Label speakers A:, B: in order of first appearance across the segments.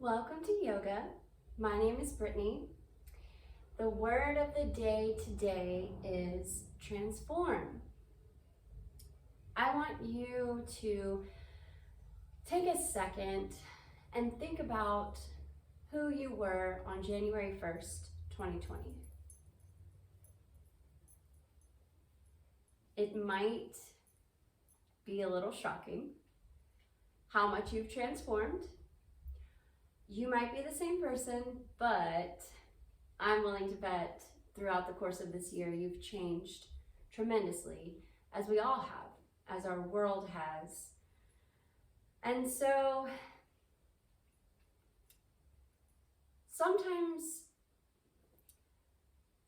A: Welcome to yoga. My name is Brittany. The word of the day today is transform. I want you to take a second and think about who you were on January 1st, 2020. It might be a little shocking how much you've transformed. You might be the same person, but I'm willing to bet throughout the course of this year you've changed tremendously, as we all have, as our world has. And so sometimes,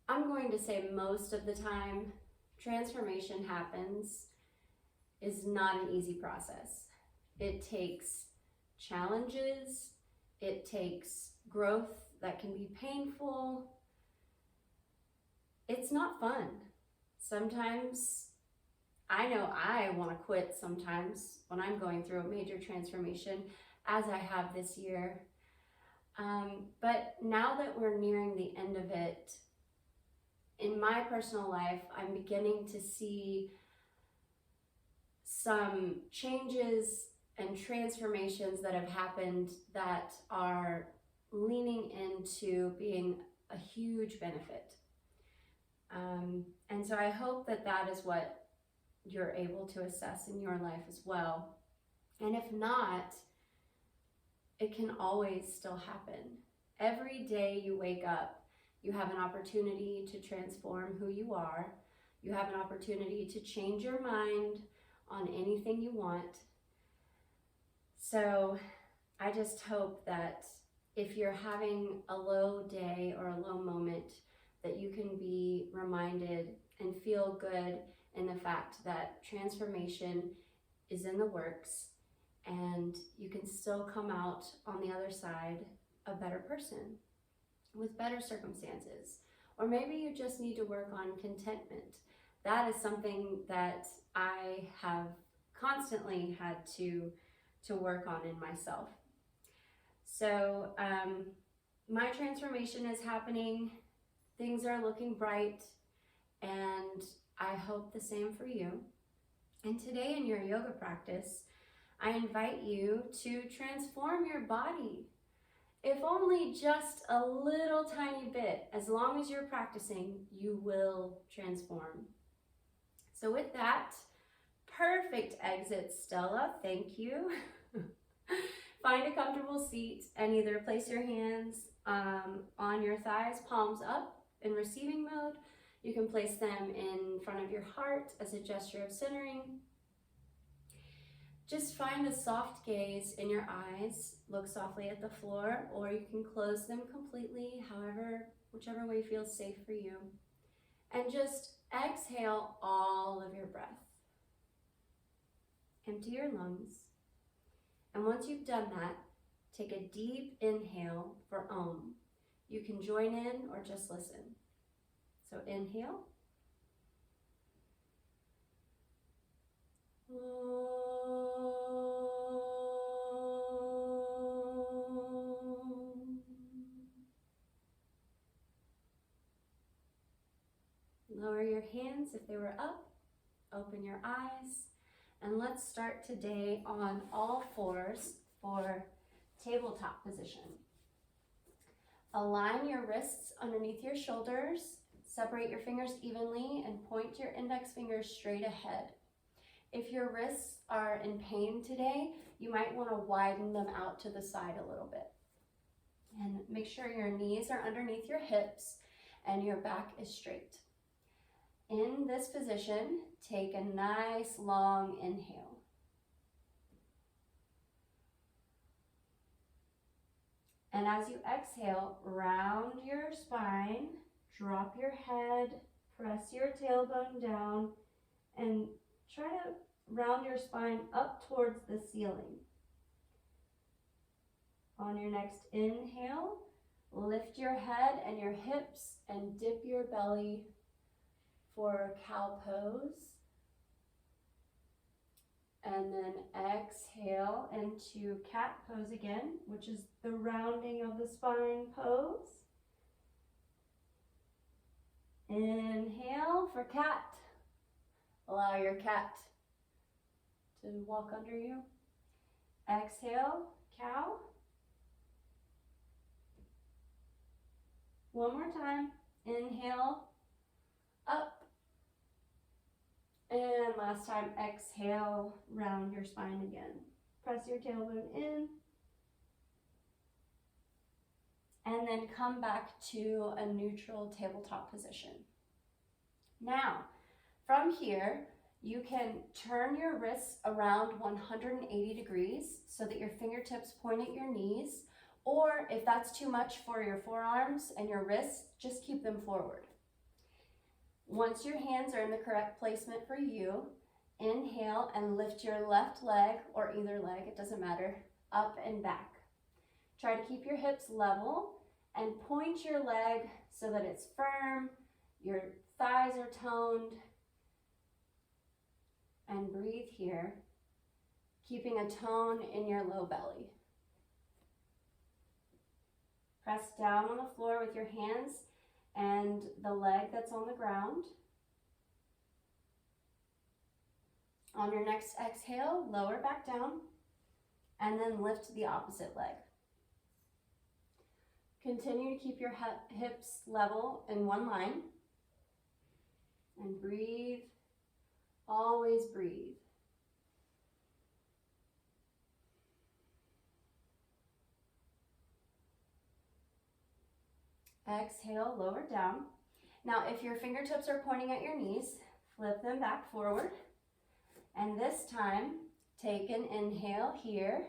A: I'm going to say most of the time, transformation is not an easy process. It takes challenges. It takes growth that can be painful. It's not fun. Sometimes, I know I want to quit sometimes when I'm going through a major transformation, as I have this year. But now that we're nearing the end of it, in my personal life, I'm beginning to see some changes and transformations that have happened that are leaning into being a huge benefit. And so I hope that that is what you're able to assess in your life as well. And if not, it can always still happen. Every day you wake up, you have an opportunity to transform who you are. You have an opportunity to change your mind on anything you want. So I just hope that if you're having a low day or a low moment, that you can be reminded and feel good in the fact that transformation is in the works and you can still come out on the other side a better person with better circumstances. Or maybe you just need to work on contentment. That is something that I have constantly had to work on in myself. So my transformation is happening. Things are looking bright, and I hope the same for you. And today in your yoga practice, I invite you to transform your body. If only just a little tiny bit, as long as you're practicing, you will transform. So with that, perfect exit, Stella. Thank you. Find a comfortable seat and either place your hands on your thighs, palms up in receiving mode. You can place them in front of your heart as a gesture of centering. Just find a soft gaze in your eyes. Look softly at the floor, or you can close them completely, whichever way feels safe for you. And just exhale all of your breath. Empty your lungs. And once you've done that, take a deep inhale for Om. You can join in or just listen. So inhale. Lower your hands if they were up. Open your eyes. And let's start today on all fours for tabletop position. Align your wrists underneath your shoulders. Separate your fingers evenly and point your index fingers straight ahead. If your wrists are in pain today, you might want to widen them out to the side a little bit. And make sure your knees are underneath your hips and your back is straight. In this position, take a nice long inhale. And as you exhale, round your spine, drop your head, press your tailbone down, and try to round your spine up towards the ceiling. On your next inhale, lift your head and your hips and dip your belly for cow pose. And then exhale into cat pose again, which is the rounding of the spine pose. Inhale for cat. Allow your cat to walk under you. Exhale, cow. One more time. Inhale, up. And last time, exhale, round your spine again. Press your tailbone in. And then come back to a neutral tabletop position. Now, from here, you can turn your wrists around 180 degrees so that your fingertips point at your knees, or if that's too much for your forearms and your wrists, just keep them forward. Once your hands are in the correct placement for you, inhale and lift your left leg, or either leg, it doesn't matter, up and back. Try to keep your hips level and point your leg so that it's firm, your thighs are toned, and breathe here, keeping a tone in your low belly. Press down on the floor with your hands and the leg that's on the ground. On your next exhale, lower back down, and then lift the opposite leg. Continue to keep your hips level in one line, and breathe, always breathe. Exhale, lower down. Now, if your fingertips are pointing at your knees, flip them back forward. And this time, take an inhale here.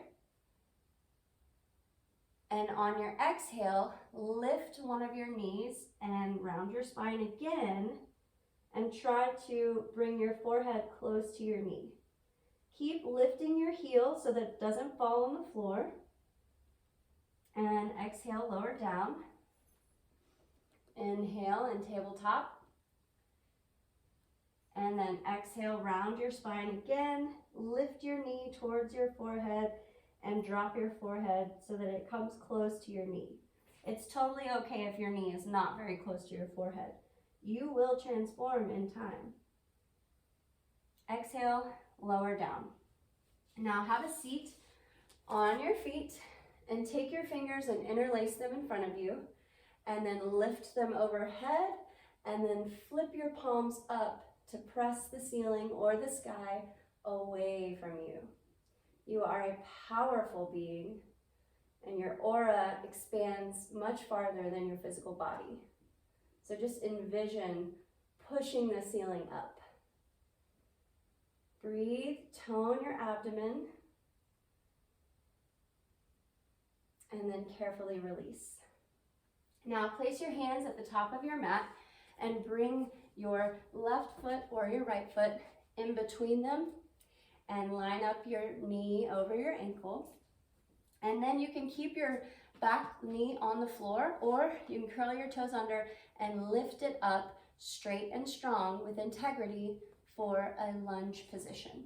A: And on your exhale, lift one of your knees and round your spine again. And try to bring your forehead close to your knee. Keep lifting your heel so that it doesn't fall on the floor. And exhale, lower down. Inhale and tabletop. And then exhale, round your spine again. Lift your knee towards your forehead and drop your forehead so that it comes close to your knee. It's totally okay if your knee is not very close to your forehead. You will transform in time. Exhale, lower down. Now have a seat on your feet and take your fingers and interlace them in front of you. And then lift them overhead, and then flip your palms up to press the ceiling or the sky away from you. You are a powerful being, and your aura expands much farther than your physical body. So just envision pushing the ceiling up. Breathe, tone your abdomen, and then carefully release. Now place your hands at the top of your mat and bring your left foot or your right foot in between them and line up your knee over your ankle. And then you can keep your back knee on the floor, or you can curl your toes under and lift it up straight and strong with integrity for a lunge position.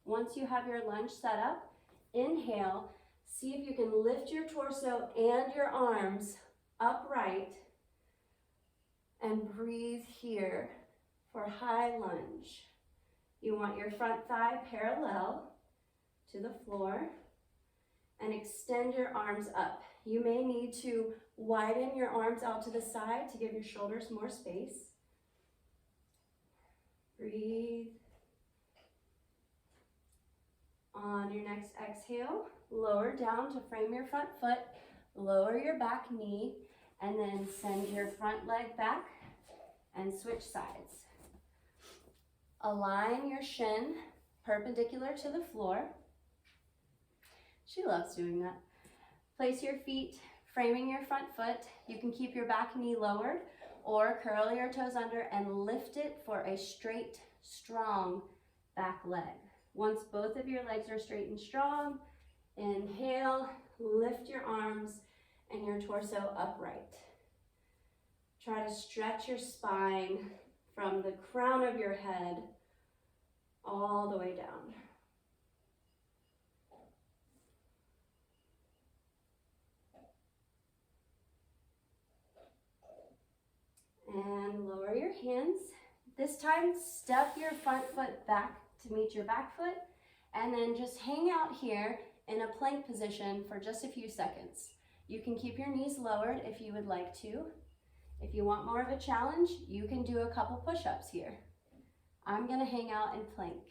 A: Once you have your lunge set up, inhale, see if you can lift your torso and your arms upright, and breathe here for high lunge. You want your front thigh parallel to the floor and extend your arms up. You may need to widen your arms out to the side to give your shoulders more space. Breathe. On your next exhale, lower down to frame your front foot, lower your back knee, and then send your front leg back and switch sides. Align your shin perpendicular to the floor. She loves doing that. Place your feet framing your front foot. You can keep your back knee lowered or curl your toes under and lift it for a straight, strong back leg. Once both of your legs are straight and strong, inhale, lift your arms and your torso upright. Try to stretch your spine from the crown of your head all the way down. hands. This time, step your front foot back to meet your back foot, and then just hang out here in a plank position for just a few seconds. You can keep your knees lowered if you would like to. If you want more of a challenge, you can do a couple push-ups here. I'm gonna hang out in plank.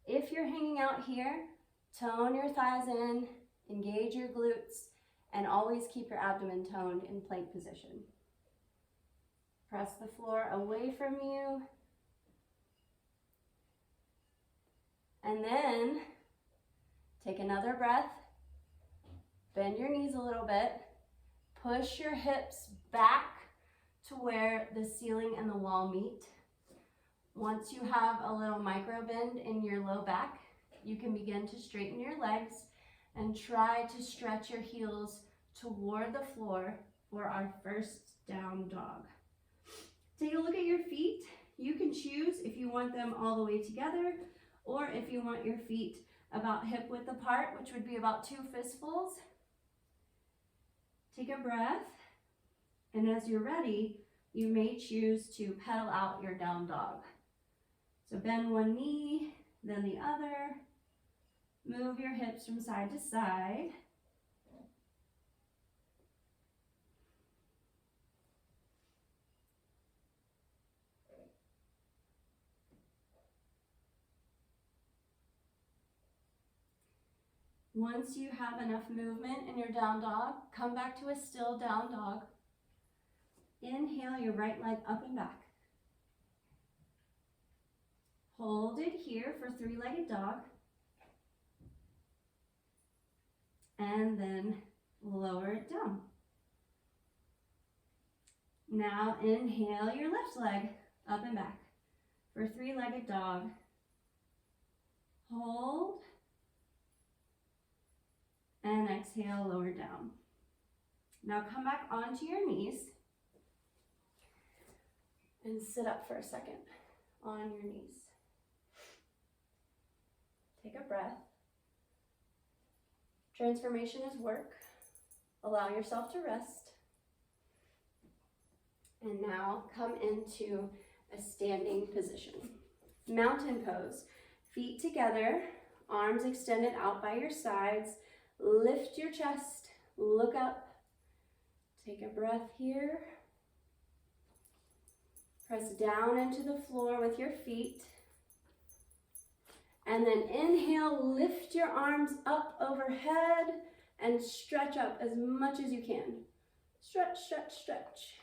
A: If you're hanging out here, tone your thighs in, engage your glutes, and always keep your abdomen toned in plank position. Press the floor away from you. And then take another breath. Bend your knees a little bit. Push your hips back to where the ceiling and the wall meet. Once you have a little micro bend in your low back, you can begin to straighten your legs and try to stretch your heels toward the floor for our first down dog. Take a look at your feet. You can choose if you want them all the way together or if you want your feet about hip width apart, which would be about 2 fistfuls. Take a breath, and as you're ready, you may choose to pedal out your down dog. So bend one knee, then the other. Move your hips from side to side. Once you have enough movement in your down dog, come back to a still down dog. Inhale your right leg up and back. Hold it here for 3-legged dog. And then lower it down. Now inhale your left leg up and back for 3-legged dog. Hold. And exhale, lower down. Now come back onto your knees and sit up for a second on your knees. Take a breath. Transformation is work. Allow yourself to rest. And now come into a standing position. Mountain pose. Feet together, arms extended out by your sides. Lift your chest, look up. Take a breath here. Press down into the floor with your feet. And then inhale, lift your arms up overhead and stretch up as much as you can. Stretch, stretch, stretch.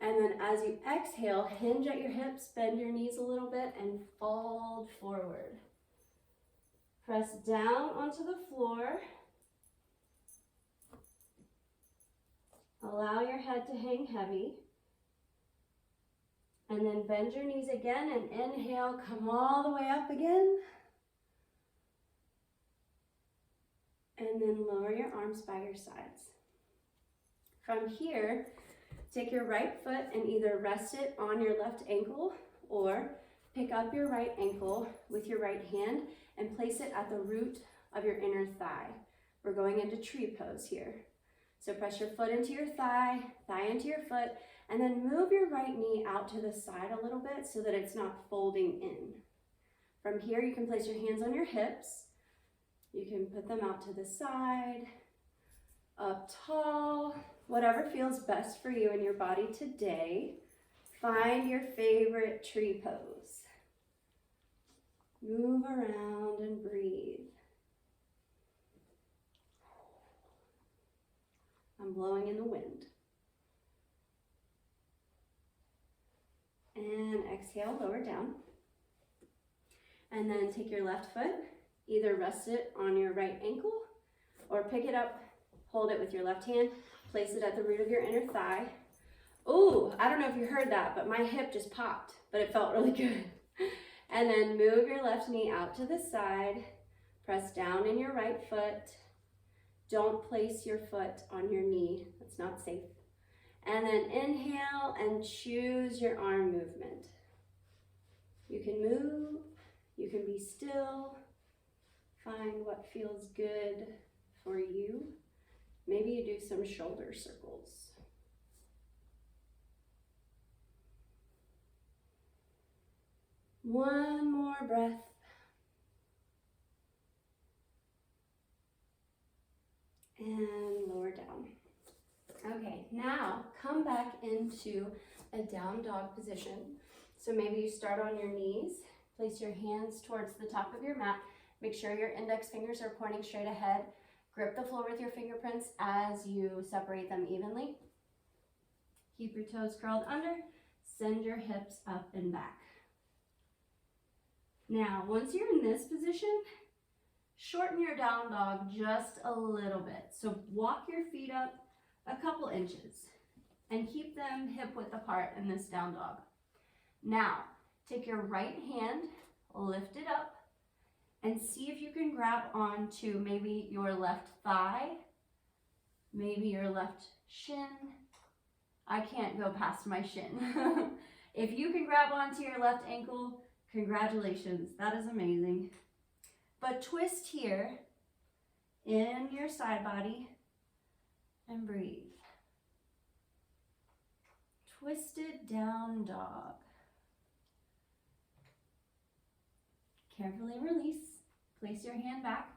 A: And then as you exhale, hinge at your hips, bend your knees a little bit and fold forward. Press down onto the floor. Allow your head to hang heavy. And then bend your knees again and inhale, come all the way up again. And then lower your arms by your sides. From here, take your right foot and either rest it on your left ankle or pick up your right ankle with your right hand and place it at the root of your inner thigh. We're going into tree pose here. So press your foot into your thigh, thigh into your foot, and then move your right knee out to the side a little bit so that it's not folding in. From here, you can place your hands on your hips. You can put them out to the side, up tall, whatever feels best for you and your body today. Find your favorite tree pose. Move around and breathe. I'm blowing in the wind. And exhale, lower down. And then take your left foot, either rest it on your right ankle or pick it up, hold it with your left hand, place it at the root of your inner thigh. Ooh, I don't know if you heard that, but my hip just popped, but it felt really good. And then move your left knee out to the side, press down in your right foot. Don't place your foot on your knee, that's not safe. And then inhale and choose your arm movement. You can move, you can be still, find what feels good for you. Maybe you do some shoulder circles. One more breath. And lower down. Okay, now come back into a down dog position. So maybe you start on your knees, place your hands towards the top of your mat. Make sure your index fingers are pointing straight ahead. Grip the floor with your fingerprints as you separate them evenly. Keep your toes curled under. Send your hips up and back. Now, once you're in this position, shorten your down dog just a little bit. So walk your feet up a couple inches and keep them hip width apart in this down dog. Now, take your right hand, lift it up, and see if you can grab onto maybe your left thigh, maybe your left shin. I can't go past my shin. If you can grab onto your left ankle, congratulations, that is amazing. But twist here in your side body and breathe. Twisted down dog. Carefully release. Place your hand back.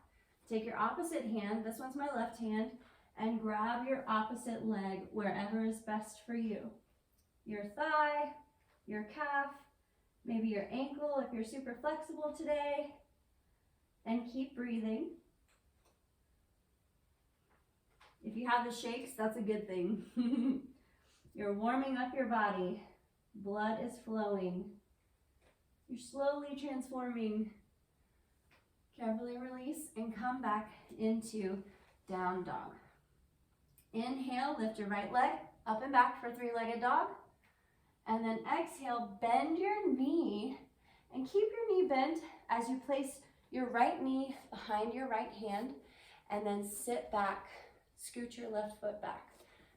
A: Take your opposite hand, this one's my left hand, and grab your opposite leg wherever is best for you. Your thigh, your calf, maybe your ankle if you're super flexible today. And keep breathing. If you have the shakes, that's a good thing. You're warming up your body. Blood is flowing. You're slowly transforming. Carefully release and come back into down dog. Inhale, lift your right leg up and back for three-legged dog. And then exhale, bend your knee and keep your knee bent as you place your right knee behind your right hand and then sit back, scoot your left foot back.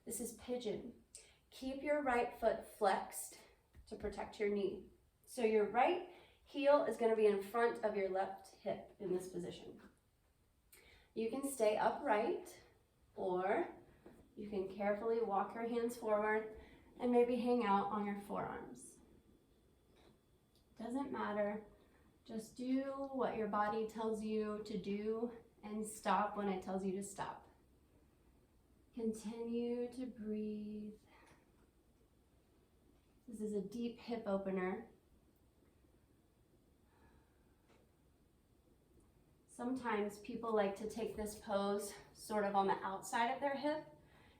A: This is pigeon. Keep your right foot flexed to protect your knee. So your right heel is going to be in front of your left hip in this position. You can stay upright or you can carefully walk your hands forward and maybe hang out on your forearms. Doesn't matter. Just do what your body tells you to do and stop when it tells you to stop. Continue to breathe. This is a deep hip opener. Sometimes people like to take this pose sort of on the outside of their hip,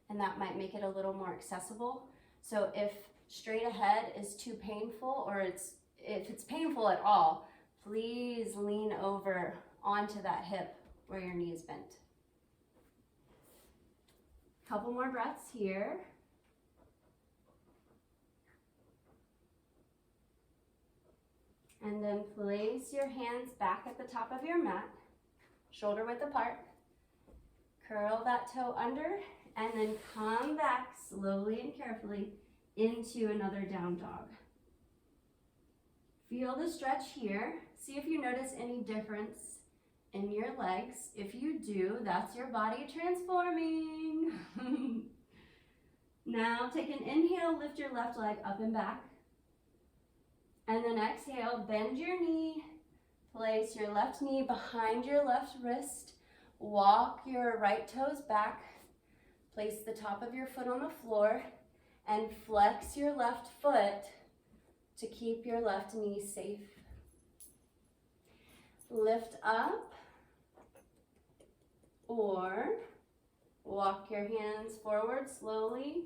A: and that might make it a little more accessible. So if straight ahead is too painful, or if it's painful at all, please lean over onto that hip where your knee is bent. Couple more breaths here. And then place your hands back at the top of your mat, shoulder width apart. Curl that toe under and then come back slowly and carefully into another down dog. Feel the stretch here. See if you notice any difference in your legs. If you do, that's your body transforming. Now take an inhale, lift your left leg up and back. And then exhale, bend your knee. Place your left knee behind your left wrist. Walk your right toes back. Place the top of your foot on the floor and flex your left foot to keep your left knee safe. Lift up or walk your hands forward slowly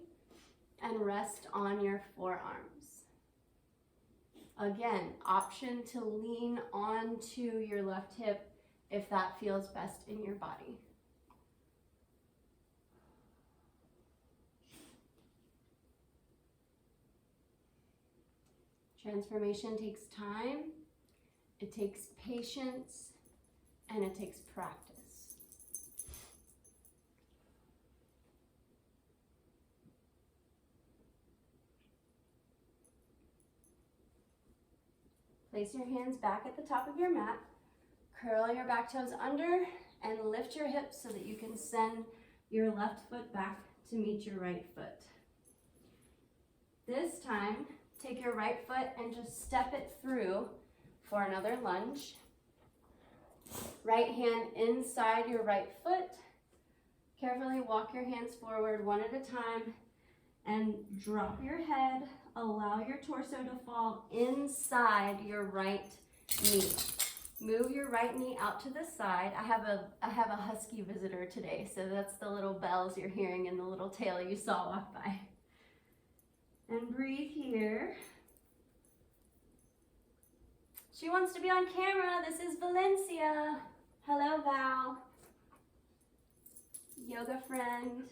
A: and rest on your forearms. Again, option to lean onto your left hip if that feels best in your body. Transformation takes time, it takes patience, and it takes practice. Place your hands back at the top of your mat. Curl your back toes under and lift your hips so that you can send your left foot back to meet your right foot. This time, take your right foot and just step it through for another lunge. Right hand inside your right foot. Carefully walk your hands forward one at a time and drop your head. Allow your torso to fall inside your right knee. Move your right knee out to the side. I have a husky visitor today, so that's the little bells you're hearing and the little tail you saw walk by. And breathe here. She wants to be on camera. This is Valencia. Hello, Val. Yoga friend.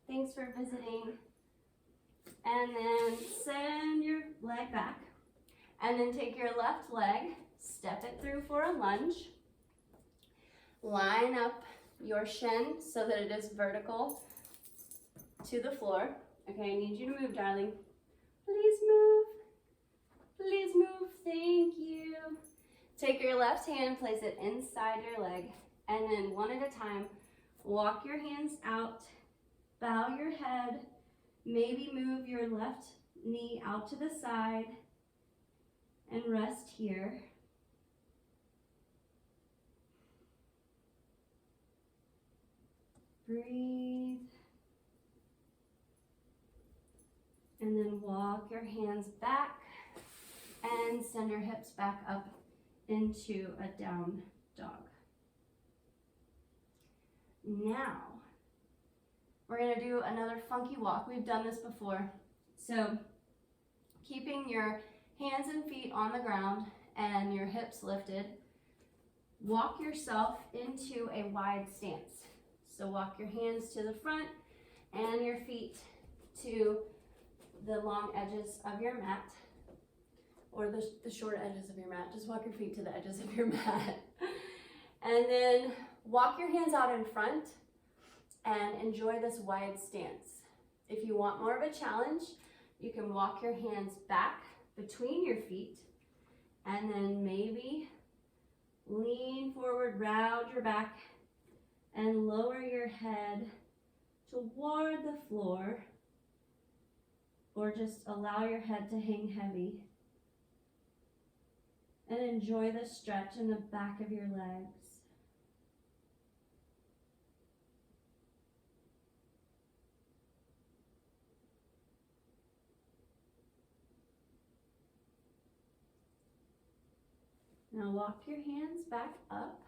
A: Thanks for visiting. And then send your leg back. And then take your left leg, step it through for a lunge. Line up your shin so that it is vertical to the floor. Okay, I need you to move, darling. Please move. Please move. Thank you. Take your left hand, place it inside your leg, and then one at a time, walk your hands out, bow your head, maybe move your left knee out to the side, and rest here. Breathe. And then walk your hands back and send your hips back up into a down dog. Now, we're gonna do another funky walk. We've done this before. So, keeping your hands and feet on the ground and your hips lifted, walk yourself into a wide stance. So walk your hands to the front and your feet to the long edges of your mat, or the short edges of your mat. Just walk your feet to the edges of your mat. And then walk your hands out in front and enjoy this wide stance. If you want more of a challenge, you can walk your hands back between your feet and then maybe lean forward, round your back, and lower your head toward the floor, or just allow your head to hang heavy. And enjoy the stretch in the back of your legs. Now walk your hands back up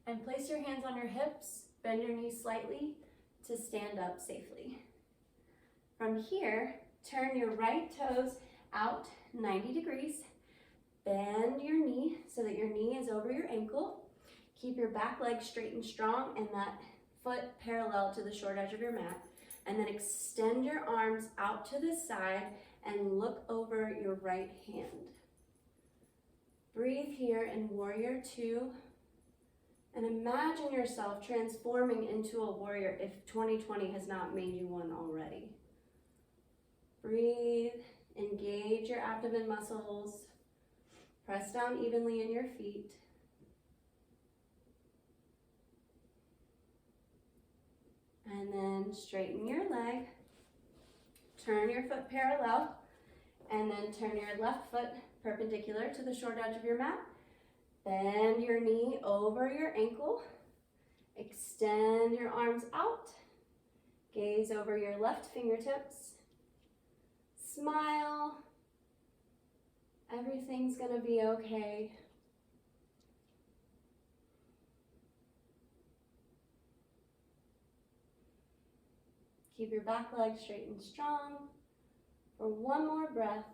A: and place your hands on your hips, bend your knees slightly to stand up safely. From here, turn your right toes out 90 degrees. Bend your knee so that your knee is over your ankle. Keep your back leg straight and strong and that foot parallel to the short edge of your mat. And then extend your arms out to the side and look over your right hand. Breathe here in Warrior Two. And imagine yourself transforming into a warrior if 2020 has not made you one already. Breathe, engage your abdomen muscles, press down evenly in your feet. And then straighten your leg, turn your foot parallel, and then turn your left foot perpendicular to the short edge of your mat. Bend your knee over your ankle. Extend your arms out. Gaze over your left fingertips. Smile. Everything's gonna be okay. Keep your back leg straight and strong for one more breath.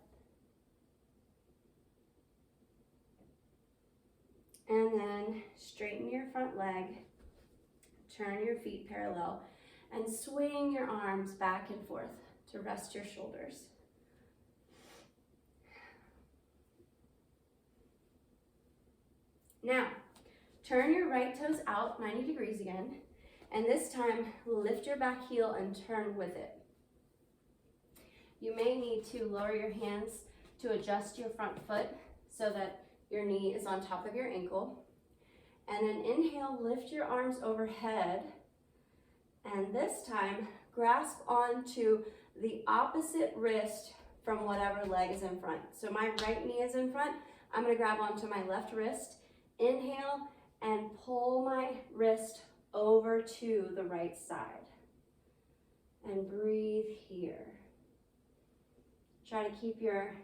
A: And then straighten your front leg, turn your feet parallel, and swing your arms back and forth to rest your shoulders. Now, turn your right toes out 90 degrees again, and this time lift your back heel and turn with it. You may need to lower your hands to adjust your front foot so that your knee is on top of your ankle. And then inhale, lift your arms overhead. And this time, grasp onto the opposite wrist from whatever leg is in front. So my right knee is in front. I'm gonna grab onto my left wrist, inhale, and pull my wrist over to the right side. And breathe here. Try to keep your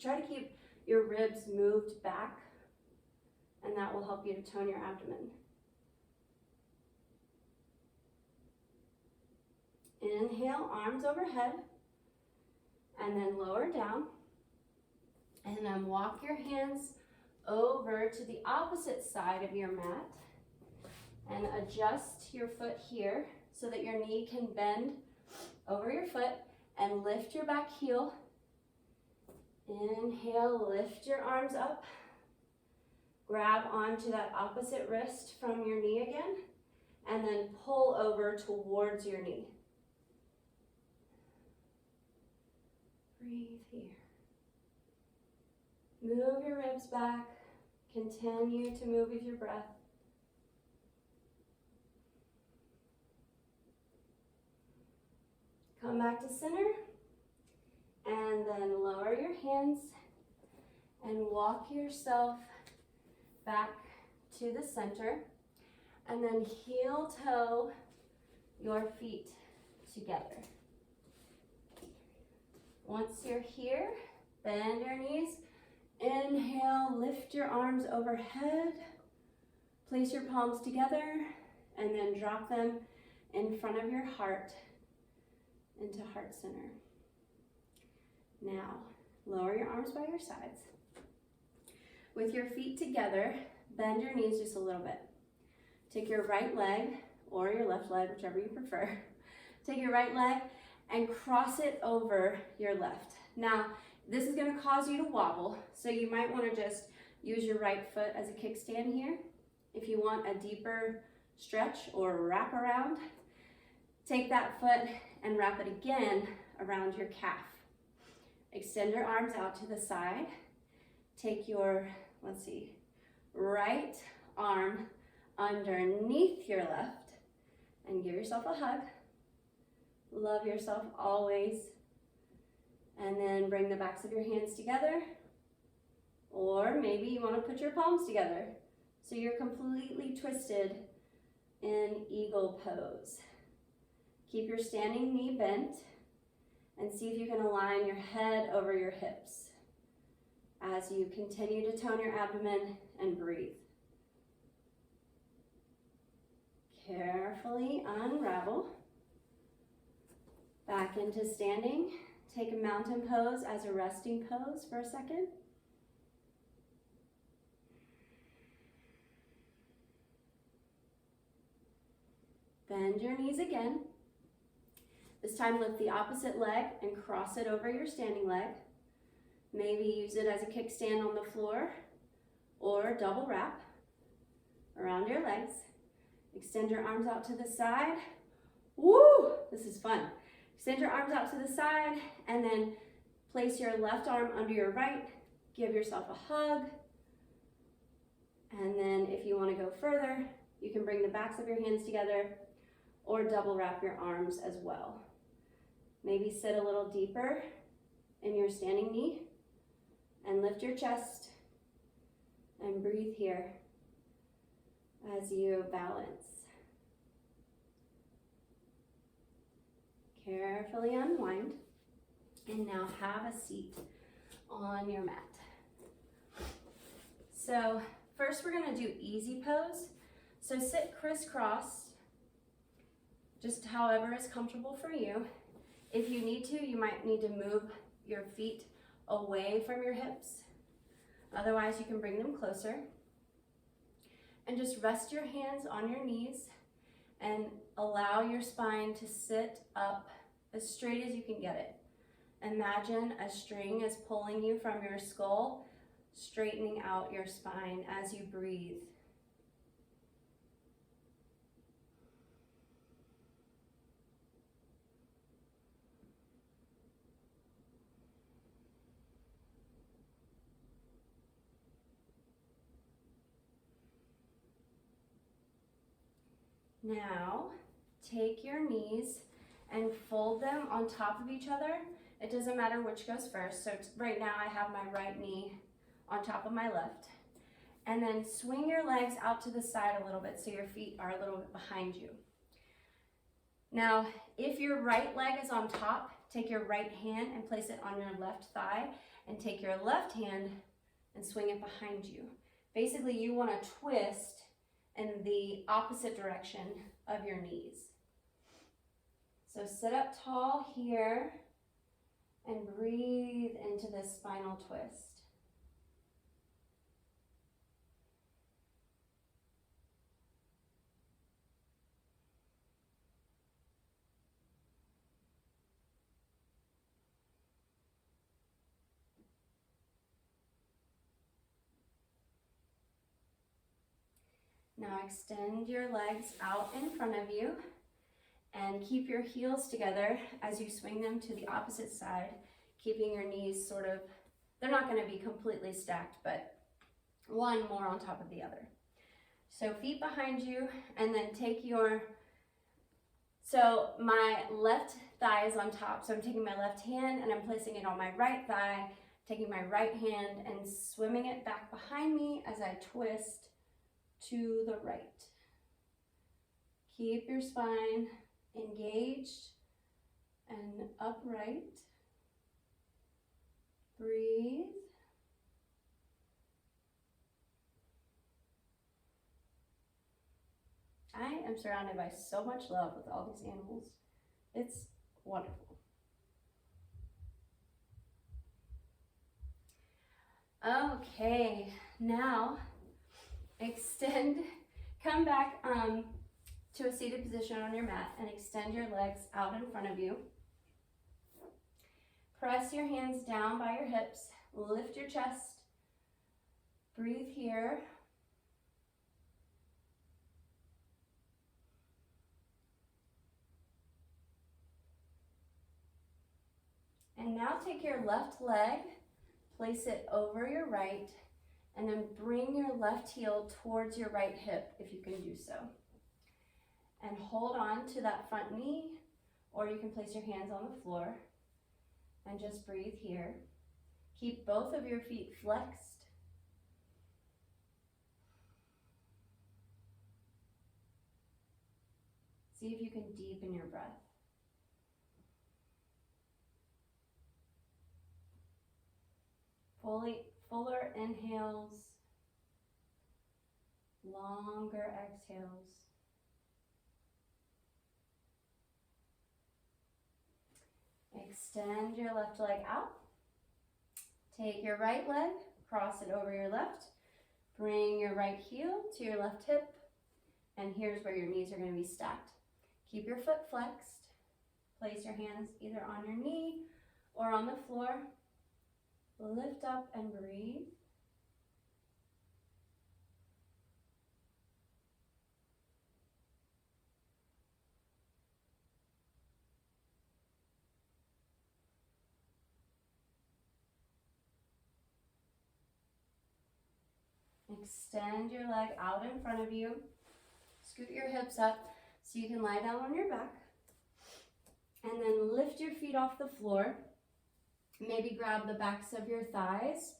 A: try to keep your ribs moved back, and that will help you to tone your abdomen. Inhale, arms overhead, and then lower down, and then walk your hands over to the opposite side of your mat, and adjust your foot here so that your knee can bend over your foot, and lift your back heel. Inhale, lift your arms up. Grab onto that opposite wrist from your knee again, and then pull over towards your knee. Breathe here. Move your ribs back. Continue to move with your breath. Come back to center, and then lower your hands and walk yourself back to the center, and then heel toe your feet together. Once you're here, bend your knees. Inhale, lift your arms overhead. Place your palms together, and then drop them in front of your heart into heart center. Now, lower your arms by your sides. With your feet together, bend your knees just a little bit. Take your right leg, or your left leg, whichever you prefer. Take your right leg and cross it over your left. Now, this is going to cause you to wobble, so you might want to just use your right foot as a kickstand here. If you want a deeper stretch or wrap around, take that foot and wrap it again around your calf. Extend your arms out to the side. Take your, right arm underneath your left and give yourself a hug. Love yourself always. And then bring the backs of your hands together. Or maybe you want to put your palms together so you're completely twisted in eagle pose. Keep your standing knee bent and see if you can align your head over your hips as you continue to tone your abdomen and breathe. Carefully unravel. Back into standing. Take a mountain pose as a resting pose for a second. Bend your knees again. This time lift the opposite leg and cross it over your standing leg. Maybe use it as a kickstand on the floor or double wrap around your legs. Extend your arms out to the side. Woo! This is fun. Extend your arms out to the side and then place your left arm under your right. Give yourself a hug. And then if you want to go further, you can bring the backs of your hands together or double wrap your arms as well. Maybe sit a little deeper in your standing knee and lift your chest and breathe here as you balance. Carefully unwind and now have a seat on your mat. So first we're going to do easy pose. So sit crisscross, just however is comfortable for you. If you need to, you might need to move your feet away from your hips. Otherwise, you can bring them closer. And just rest your hands on your knees and allow your spine to sit up as straight as you can get it. Imagine a string is pulling you from your skull, straightening out your spine as you breathe. Now, take your knees and fold them on top of each other It doesn't matter which goes first. So right now I have my right knee on top of my left. And then swing your legs out to the side a little bit so your feet are a little bit behind you. Now, if your right leg is on top, take your right hand and place it on your left thigh, and take your left hand and swing it behind you. Basically, you want to twist in the opposite direction of your knees. So sit up tall here and breathe into this spinal twist. Now extend your legs out in front of you and keep your heels together as you swing them to the opposite side, keeping your knees sort of, they're not going to be completely stacked, but one more on top of the other. So feet behind you, and then take your, so my left thigh is on top, so I'm taking my left hand and I'm placing it on my right thigh, taking my right hand and swimming it back behind me as I twist to the right. Keep your spine engaged and upright. Breathe. I am surrounded by so much love with all these animals. It's wonderful. Okay, now extend, come back to a seated position on your mat and extend your legs out in front of you. Press your hands down by your hips, lift your chest, breathe here. And now take your left leg, place it over your right, and then bring your left heel towards your right hip if you can do so. And hold on to that front knee, or you can place your hands on the floor and just breathe here. Keep both of your feet flexed. See if you can deepen your breath. Fuller inhales, longer exhales. Extend your left leg out. Take your right leg, cross it over your left. Bring your right heel to your left hip. And here's where your knees are going to be stacked. Keep your foot flexed. Place your hands either on your knee or on the floor. Lift up and breathe. Extend your leg out in front of you. Scoot your hips up so you can lie down on your back. And then lift your feet off the floor. Maybe grab the backs of your thighs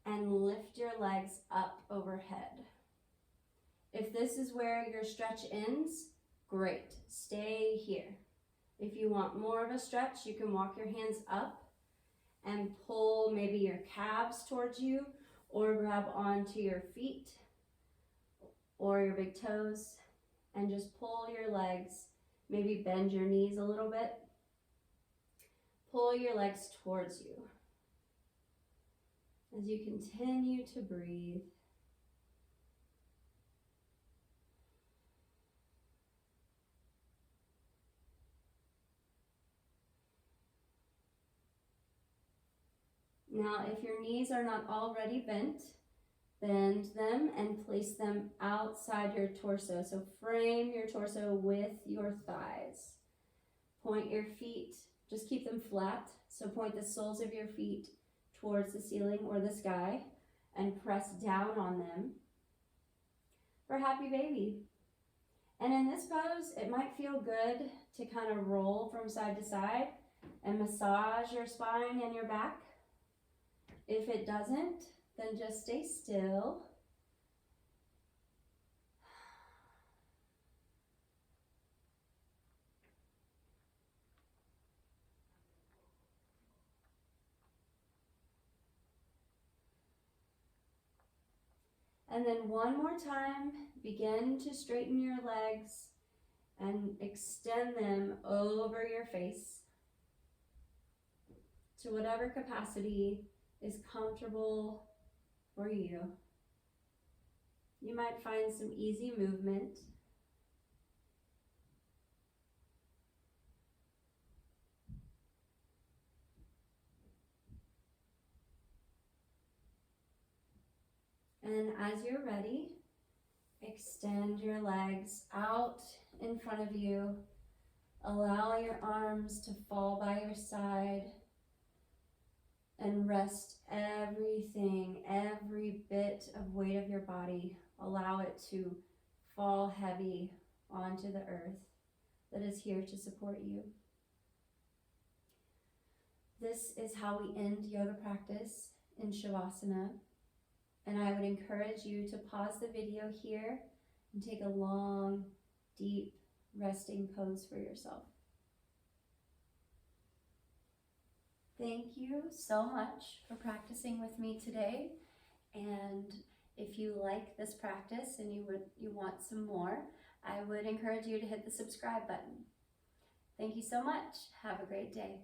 A: and lift your legs up overhead. If this is where your stretch ends, great, stay here. If you want more of a stretch, you can walk your hands up and pull maybe your calves towards you, or grab onto your feet or your big toes and just pull your legs. Maybe bend your knees a little bit. Pull your legs towards you as you continue to breathe. Now, if your knees are not already bent, bend them and place them outside your torso. So frame your torso with your thighs. Point your feet, just keep them flat. So point the soles of your feet towards the ceiling or the sky and press down on them for happy baby. And in this pose, it might feel good to kind of roll from side to side. and massage your spine and your back. If it doesn't, then just stay still. And then one more time, begin to straighten your legs and extend them over your face to whatever capacity is comfortable for you. You might find some easy movement. And as you're ready, extend your legs out in front of you. Allow your arms to fall by your side and rest everything, every bit of weight of your body. Allow it to fall heavy onto the earth that is here to support you. This is how we end yoga practice in Shavasana. And I would encourage you to pause the video here and take a long, deep, resting pose for yourself. Thank you so much for practicing with me today. And if you like this practice and you want some more, I would encourage you to hit the subscribe button. Thank you so much. Have a great day.